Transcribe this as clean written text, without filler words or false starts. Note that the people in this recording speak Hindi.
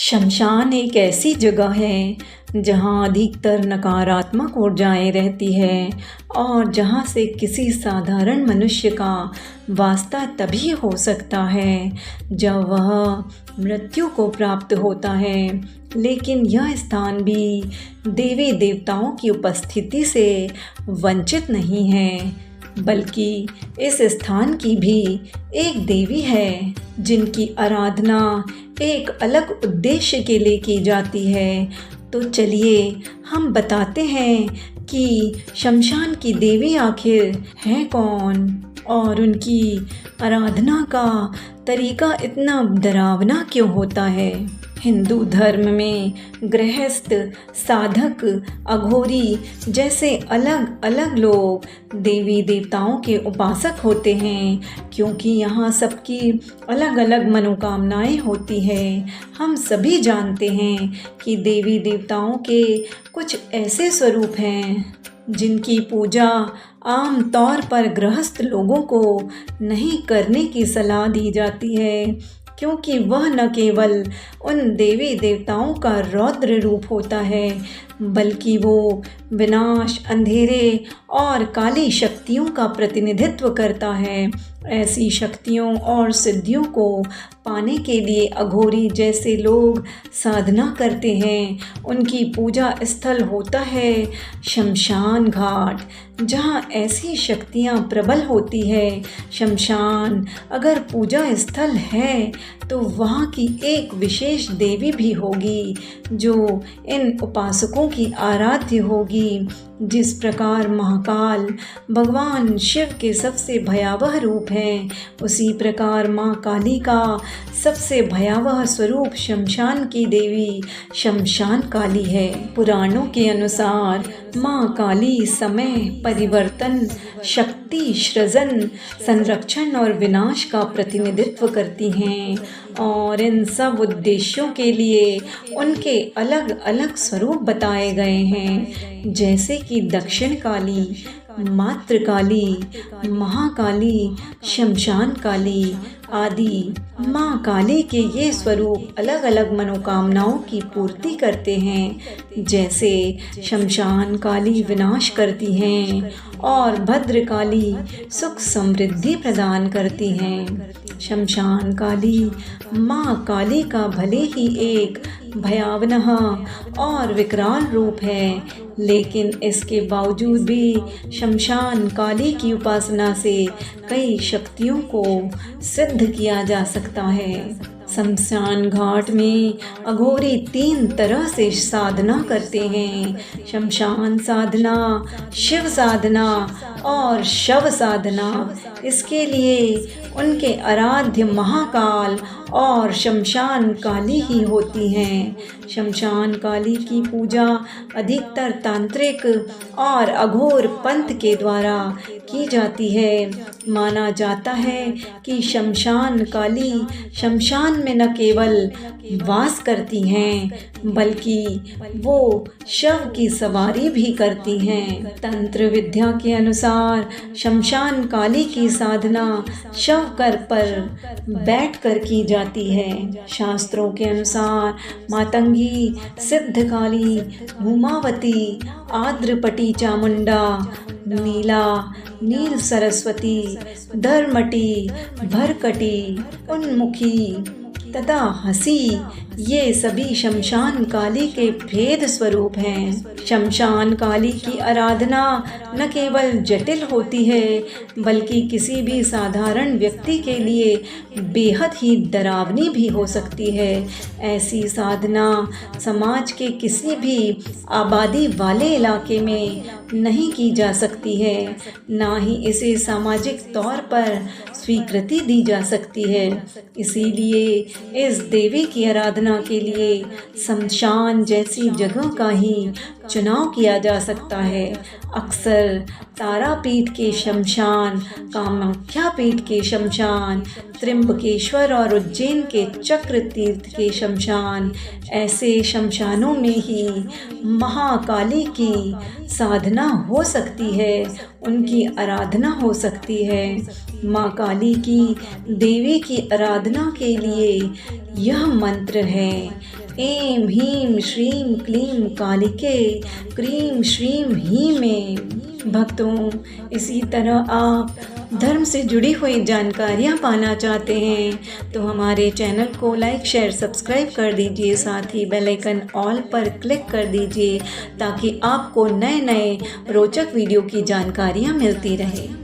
शमशान एक ऐसी जगह है जहाँ अधिकतर नकारात्मक ऊर्जाएं रहती है और जहाँ से किसी साधारण मनुष्य का वास्ता तभी हो सकता है जब वह मृत्यु को प्राप्त होता है। लेकिन यह स्थान भी देवी देवताओं की उपस्थिति से वंचित नहीं है, बल्कि इस स्थान की भी एक देवी है जिनकी आराधना एक अलग उद्देश्य के लिए की जाती है। तो चलिए हम बताते हैं कि शमशान की देवी आखिर हैं कौन और उनकी आराधना का तरीका इतना डरावना क्यों होता है। हिंदू धर्म में गृहस्थ, साधक, अघोरी जैसे अलग अलग लोग देवी देवताओं के उपासक होते हैं, क्योंकि यहाँ सबकी अलग अलग मनोकामनाएं होती हैं। हम सभी जानते हैं कि देवी देवताओं के कुछ ऐसे स्वरूप हैं जिनकी पूजा आम तौर पर गृहस्थ लोगों को नहीं करने की सलाह दी जाती है, क्योंकि वह न केवल उन देवी देवताओं का रौद्र रूप होता है, बल्कि वो विनाश, अंधेरे और काली शक्तियों का प्रतिनिधित्व करता है। ऐसी शक्तियों और सिद्धियों को पाने के लिए अघोरी जैसे लोग साधना करते हैं। उनकी पूजा स्थल होता है शमशान घाट, जहाँ ऐसी शक्तियाँ प्रबल होती है। शमशान अगर पूजा स्थल है तो वहाँ की एक विशेष देवी भी होगी जो इन उपासकों की आराध्य होगी। जिस प्रकार महाकाल भगवान शिव के सबसे भयावह रूप हैं, उसी प्रकार माँ काली का सबसे भयावह स्वरूप शमशान की देवी शमशान काली है। पुराणों के अनुसार माँ काली समय, परिवर्तन, शक्ति, सृजन, संरक्षण और विनाश का प्रतिनिधित्व करती हैं और इन सब उद्देश्यों के लिए उनके अलग अलग स्वरूप बताए गए हैं, जैसे कि दक्षिण काली, मातृकाली, महाकाली, शमशान काली आदि। माँ काली के ये स्वरूप अलग अलग मनोकामनाओं की पूर्ति करते हैं, जैसे शमशान काली विनाश करती हैं और भद्रकाली सुख समृद्धि प्रदान करती हैं। शमशान काली माँ काली का भले ही एक भयावह और विकराल रूप है, लेकिन इसके बावजूद भी शमशान काली की उपासना से कई शक्तियों को सिद्ध किया जा सकता है। शमशान घाट में अघोरी 3 तरह से साधना करते हैं: शमशान साधना, शिव साधना और शव साधना। इसके लिए उनके आराध्य महाकाल और शमशान काली ही होती हैं। शमशान काली की पूजा अधिकतर तांत्रिक और अघोर पंथ के द्वारा की जाती है। माना जाता है कि शमशान काली शमशान में न केवल वास करती हैं, बल्कि वो शव की सवारी भी करती हैं। तंत्र विद्या के अनुसार शमशान काली की साधना शव कर पर बैठकर की जाती है। शास्त्रों के अनुसार मातंगी, सिद्धकाली, भूमावती, आद्रपटी चामुंडा, नीला, नील सरस्वती, धर्मटी, भरकटी, उन्मुखी तथा हंसी, ये सभी शमशान काली के भेद स्वरूप हैं। शमशान काली की आराधना न केवल जटिल होती है, बल्कि किसी भी साधारण व्यक्ति के लिए बेहद ही डरावनी भी हो सकती है। ऐसी साधना समाज के किसी भी आबादी वाले इलाके में नहीं की जा सकती है, ना ही इसे सामाजिक तौर पर स्वीकृति दी जा सकती है। इसीलिए इस देवी की आराधना के लिए शमशान जैसी जगह का ही चुनाव किया जा सकता है। अक्सर तारापीठ के शमशान, कामाख्या पीठ के शमशान, त्र्यंबकेश्वर और उज्जैन के चक्र तीर्थ के शमशान, ऐसे शमशानों में ही महाकाली की साधना हो सकती है, उनकी आराधना हो सकती है। माँ काली की, देवी की आराधना के लिए यह मंत्र है, ऐं ह्रीं श्रीं क्लीं कालिके क्रीं श्रीं ह्रीं। भक्तों, इसी तरह आप धर्म से जुड़ी हुई जानकारियाँ पाना चाहते हैं तो हमारे चैनल को लाइक, शेयर, सब्सक्राइब कर दीजिए। साथ ही बेल आइकन ऑल पर क्लिक कर दीजिए ताकि आपको नए नए रोचक वीडियो की जानकारियाँ मिलती रहें।